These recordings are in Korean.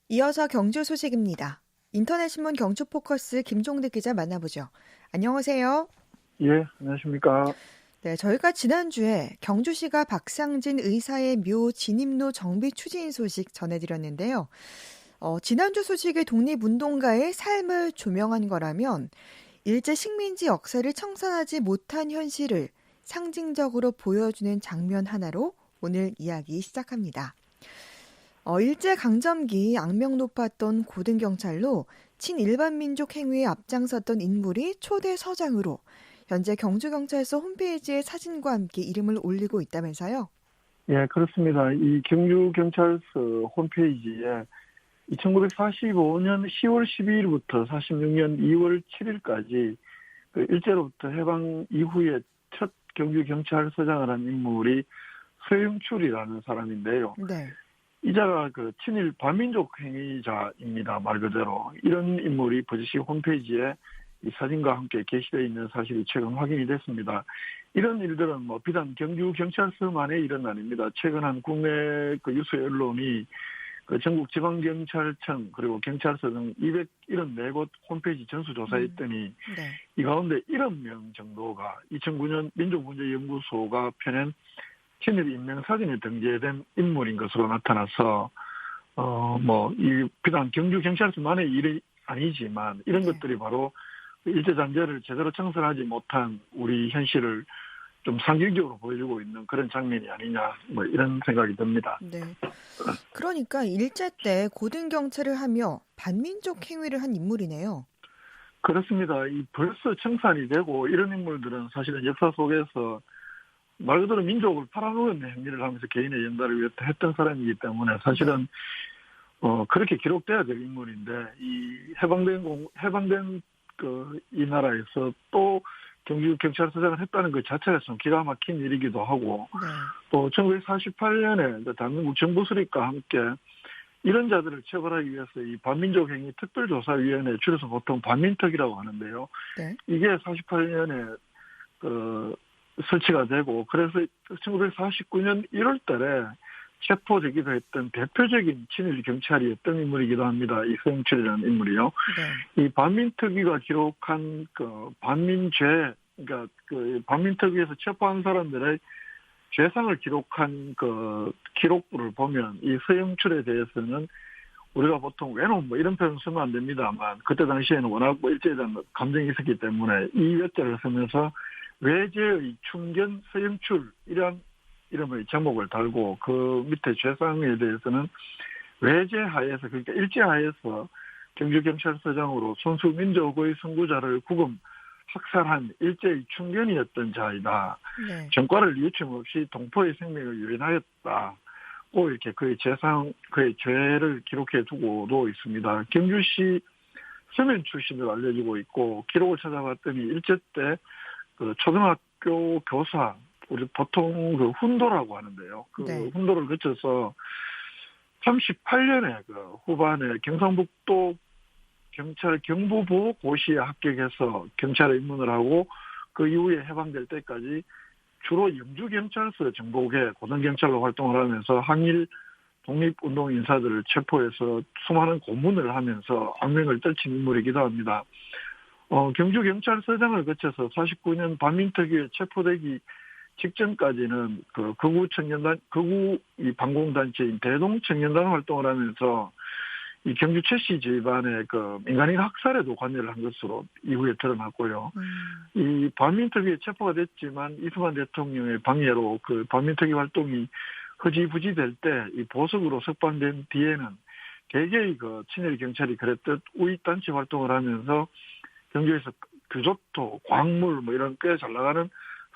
이어서 경주 소식입니다. 인터넷신문 경주포커스 김종득 기자 만나보죠. 안녕하세요. 예, 안녕하십니까. 네, 저희가 지난주에 경주시가 박상진 의사의 묘 진입로 정비 추진 소식 전해드렸는데요. 지난주 소식의 독립운동가의 삶을 조명한 거라면 일제 식민지 역사를 청산하지 못한 현실을 상징적으로 보여주는 장면 하나로 오늘 이야기 시작합니다. 일제 강점기 악명 높았던 고등경찰로 친일반 민족 행위에 앞장섰던 인물이 초대 서장으로 현재 경주경찰서 홈페이지에 사진과 함께 이름을 올리고 있다면서요? 예, 그렇습니다. 이 경주경찰서 홈페이지에 1945년 10월 12일부터 46년 2월 7일까지 그 일제로부터 해방 이후에 첫 경주경찰서장을 한 인물이 서영출이라는 사람인데요. 네. 이자가 그 친일 반민족 행위자입니다. 말 그대로. 이런 인물이 버젓이 홈페이지에 이 사진과 함께 게시되어 있는 사실이 최근 확인이 됐습니다. 이런 일들은 뭐 비단 경주경찰서만의 일은 아닙니다. 최근 한 국내 그 유수 언론이 그 전국 지방경찰청 그리고 경찰서 등 274곳 홈페이지 전수조사했더니 네. 이 가운데 1억 명 정도가 2009년 민족문제연구소가 펴낸 친일 인명 사진에 등재된 인물인 것으로 나타나서 이 비단 경주경찰서만의 일이 아니지만 이런 네. 것들이 바로 일제장제를 제대로 청산하지 못한 우리 현실을 좀 상징적으로 보여주고 있는 그런 장면이 아니냐 뭐 이런 생각이 듭니다. 네. 그러니까 일제 때 고등경찰을 하며 반민족 행위를 한 인물이네요. 그렇습니다. 이 벌써 청산이 되고 이런 인물들은 사실은 역사 속에서 말 그대로 민족을 팔아먹는 행위를 하면서 개인의 연달을 위해 했던 사람이기 때문에 사실은 그렇게 기록돼야 될 인물인데 이 해방된 이 나라에서 또 경주 경찰서장을 했다는 것 자체가 좀 기가 막힌 일이기도 하고 네. 또 1948년에 대한민국 정부 수립과 함께 이런 자들을 처벌하기 위해서 이 반민족 행위 특별조사위원회 줄여서 보통 반민특이라고 하는데요. 네. 이게 48년에 설치가 되고 그래서 1949년 1월 달에 체포되기도 했던 대표적인 친일 경찰이었던 인물이기도 합니다. 이 서영철이라는 인물이요. 네. 이 반민특위가 기록한 그 반민죄, 그러니까 그 반민특위에서 체포한 사람들의 죄상을 기록한 그 기록부를 보면 이 서영철에 대해서는 우리가 보통 외놈 뭐 이런 표현 쓰면 안 됩니다만 그때 당시에는 워낙 뭐 일제에 대한 감정이 있었기 때문에 이 외자를 쓰면서 외제의 충견 서영출 이런 이름의 제목을 달고 그 밑에 죄상에 대해서는 외제하에서 그러니까 일제하에서 경주경찰서장으로 순수민족의 선구자를 구금 학살한 일제의 충견이었던 자이다. 네. 전과를 뉘우침 없이 동포의 생명을 유인하였다. 고 이렇게 그의 그의 죄를 기록해 두고도 있습니다. 경주시 서면 출신으로 알려지고 있고 기록을 찾아봤더니 일제 때 그 초등학교 교사 우리 보통 그 훈도라고 하는데요. 그 네. 훈도를 거쳐서 38년에 그 후반에 경상북도 경찰 경부보고시에 합격해서 경찰에 입문을 하고 그 이후에 해방될 때까지 주로 영주경찰서 정복에 고등경찰로 활동을 하면서 항일 독립운동 인사들을 체포해서 수많은 고문을 하면서 악명을 떨친 인물이기도 합니다. 경주경찰서장을 거쳐서 49년 반민특위에 체포되기 직전까지는 그 극우 이 반공단체인 대동청년단 활동을 하면서 이 경주 최씨 집안의 그 민간인 학살에도 관여를 한 것으로 이후에 드러났고요. 이 반민특위에 체포가 됐지만 이승만 대통령의 방해로 그 반민특위 활동이 흐지부지 될 때 이 보석으로 석방된 뒤에는 개개의 그 친일 경찰이 그랬듯 우익단체 활동을 하면서 경주에서 규조토, 광물 뭐 이런 꽤 잘 나가는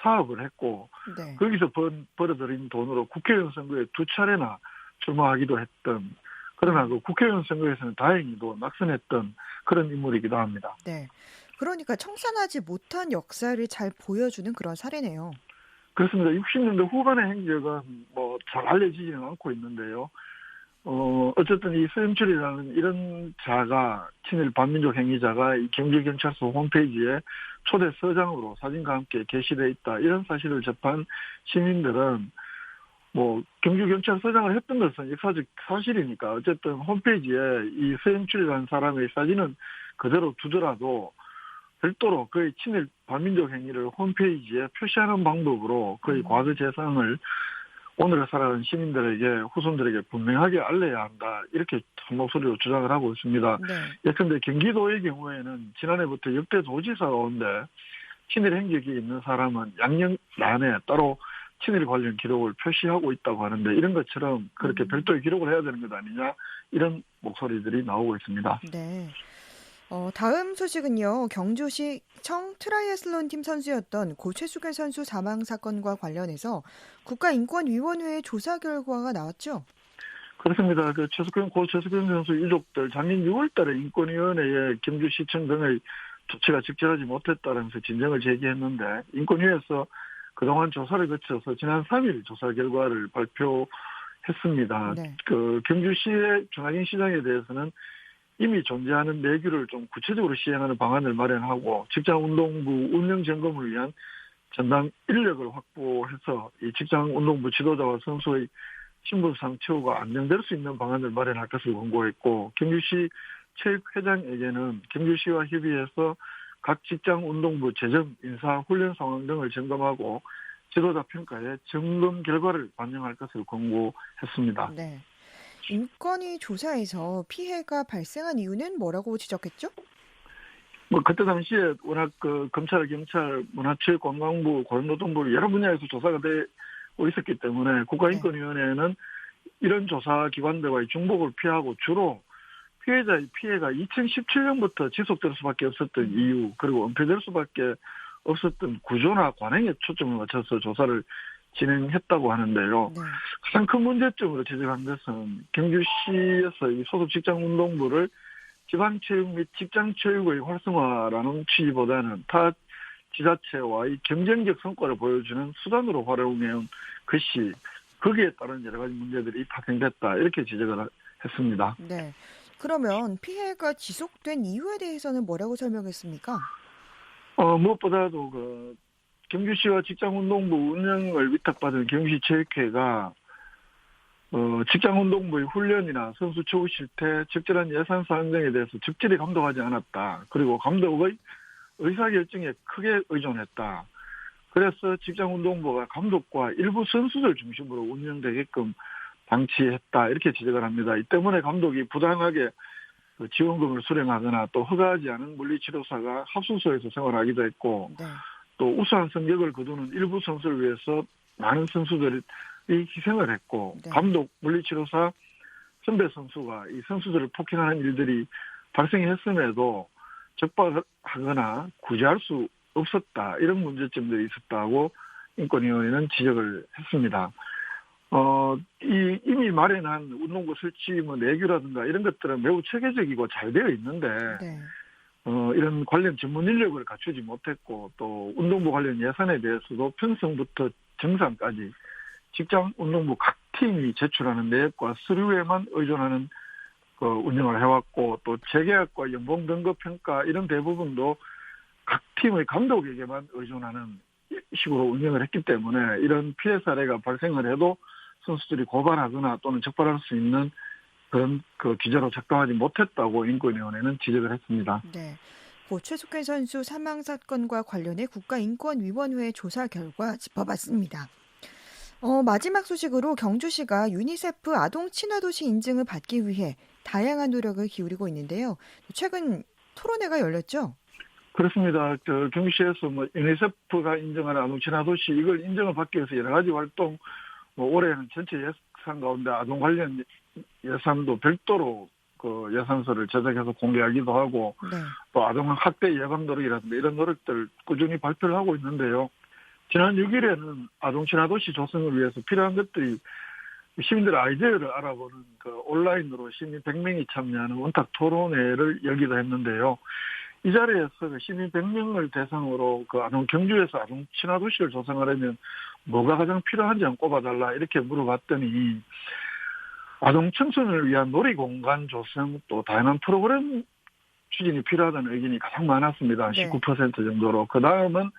사업을 했고 네. 거기서 벌어들인 돈으로 국회의원 선거에 2차례나 출마하기도 했던 그러나 그 국회의원 선거에서는 다행히도 낙선했던 그런 인물이기도 합니다. 네. 그러니까 청산하지 못한 역사를 잘 보여주는 그런 사례네요. 그렇습니다. 60년대 후반의 행적은 뭐 잘 알려지지는 않고 있는데요. 어쨌든 이 서영철이라는 이런 자가 친일 반민족 행위자가 이 경주경찰서 홈페이지에 초대 서장으로 사진과 함께 게시돼 있다. 이런 사실을 접한 시민들은 뭐 경주경찰서장을 했던 것은 역사적 사실이니까 어쨌든 홈페이지에 이 서영출이라는 사람의 사진은 그대로 두더라도 별도로 그의 친일 반민족 행위를 홈페이지에 표시하는 방법으로 그의 과거 재산을 오늘을 살아가는 시민들에게 후손들에게 분명하게 알려야 한다. 이렇게 한 목소리로 주장을 하고 있습니다. 네. 예컨대 경기도의 경우에는 지난해부터 역대 도지사 가운데 친일 행적이 있는 사람은 양력란에 따로 친일 관련 기록을 표시하고 있다고 하는데 이런 것처럼 그렇게 별도의 기록을 해야 되는 것 아니냐 이런 목소리들이 나오고 있습니다. 네. 다음 소식은요. 경주시청 트라이애슬론 팀 선수였던 고 최숙현 선수 사망 사건과 관련해서 국가인권위원회의 조사 결과가 나왔죠? 그렇습니다. 고 최숙현 선수 유족들 작년 6월달에 인권위원회에 경주시청 등의 조치가 적절하지 못했다면서 진정을 제기했는데 인권위에서 그동안 조사를 거쳐서 지난 3일 조사 결과를 발표했습니다. 네. 경주시의 중앙인 시장에 대해서는 이미 존재하는 내규를 좀 구체적으로 시행하는 방안을 마련하고 직장운동부 운영 점검을 위한 전담 인력을 확보해서 이 직장운동부 지도자와 선수의 신분상 처우가 안정될 수 있는 방안을 마련할 것을 권고했고 경주시 체육회장에게는 경주시와 협의해서 각 직장운동부 재정, 인사, 훈련 상황 등을 점검하고 지도자 평가에 점검 결과를 반영할 것을 권고했습니다. 네. 인권위 조사에서 피해가 발생한 이유는 뭐라고 지적했죠? 그때 당시에 워낙 검찰, 경찰, 문화체육관광부, 고용노동부 여러 분야에서 조사가 되고 있었기 때문에 국가인권위원회는 이런 조사 기관들과의 중복을 피하고 주로 피해자의 피해가 2017년부터 지속될 수밖에 없었던 이유 그리고 은폐될 수밖에 없었던 구조나 관행에 초점을 맞춰서 조사를 진행했다고 하는데요. 네. 가장 큰 문제점으로 지적한 것은 경주시에서 이 소속 직장운동부를 지방체육 및 직장체육의 활성화라는 취지보다는 타 지자체와의 경쟁적 성과를 보여주는 수단으로 활용해온 것이 거기에 따른 여러 가지 문제들이 파생됐다 이렇게 지적을 했습니다. 네. 그러면 피해가 지속된 이유에 대해서는 뭐라고 설명했습니까? 무엇보다도 경주시와 직장운동부 운영을 위탁받은 경주시 체육회가 직장운동부의 훈련이나 선수 처우 실태, 적절한 예산 사항 등에 대해서 적절히 감독하지 않았다. 그리고 감독의 의사결정에 크게 의존했다. 그래서 직장운동부가 감독과 일부 선수들 중심으로 운영되게끔 방치했다. 이렇게 지적을 합니다. 이 때문에 감독이 부당하게 지원금을 수령하거나 또 허가하지 않은 물리치료사가 합숙소에서 생활하기도 했고 네. 또 우수한 성적을 거두는 일부 선수를 위해서 많은 선수들이 희생을 했고 네. 감독, 물리치료사, 선배 선수가 이 선수들을 폭행하는 일들이 발생했음에도 적발하거나 구제할 수 없었다. 이런 문제점들이 있었다고 인권위원회는 지적을 했습니다. 이미 마련한 운동부 설치 내규라든가 이런 것들은 매우 체계적이고 잘 되어 있는데 네. 이런 관련 전문 인력을 갖추지 못했고 또 운동부 관련 예산에 대해서도 편성부터 정상까지 직장 운동부 각 팀이 제출하는 내역과 서류에만 의존하는 운영을 해왔고 또 재계약과 연봉 등급 평가 이런 대부분도 각 팀의 감독에게만 의존하는 식으로 운영을 했기 때문에 이런 피해 사례가 발생을 해도 선수들이 고발하거나 또는 적발할 수 있는 그런 기재로 작동하지 못했다고 인권위원회는 지적을 했습니다. 네. 고 최숙현 선수 사망 사건과 관련해 국가인권위원회 조사 결과 짚어봤습니다. 마지막 소식으로 경주시가 유니세프 아동 친화도시 인증을 받기 위해 다양한 노력을 기울이고 있는데요. 최근 토론회가 열렸죠? 그렇습니다. 경주시에서 유니세프가 인정하는 아동 친화도시 이걸 인정을 받기 위해서 여러 가지 활동, 올해는 전체 예산 가운데 아동 관련 예산도 별도로 예산서를 제작해서 공개하기도 하고 네. 또 아동 학대 예방 노력이라든가 이런 노력들 꾸준히 발표를 하고 있는데요. 지난 6일에는 아동 친화도시 조성을 위해서 필요한 것들이 시민들의 아이디어를 알아보는 온라인으로 시민 100명이 참여하는 원탁 토론회를 열기도 했는데요. 이 자리에서 시민 100명을 대상으로 경주에서 아동 친화도시를 조성하려면 뭐가 가장 필요한지 한 꼽아달라 이렇게 물어봤더니 아동 청소년을 위한 놀이공간 조성 또 다양한 프로그램 추진이 필요하다는 의견이 가장 많았습니다. 네. 19% 정도로. 그 다음은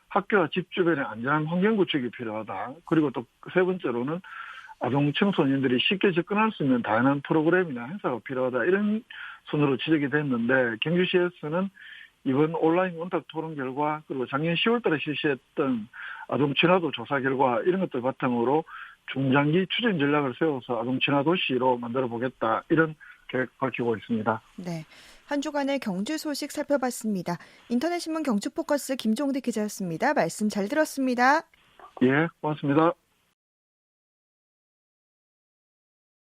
학교와 집 주변의 안전한 환경 구축이 필요하다. 그리고 또 세 번째로는 아동 청소년들이 쉽게 접근할 수 있는 다양한 프로그램이나 행사가 필요하다 이런 순으로 지적이 됐는데 경주시에서는 이번 온라인 원탁 토론 결과 그리고 작년 10월달에 실시했던 아동 친화도 조사 결과 이런 것들 바탕으로 중장기 추진 전략을 세워서 아동 친화 도시로 만들어 보겠다 이런 계획 밝히고 있습니다. 네, 한 주간의 경주 소식 살펴봤습니다. 인터넷신문 경주포커스 김종대 기자였습니다. 말씀 잘 들었습니다. 예, 고맙습니다.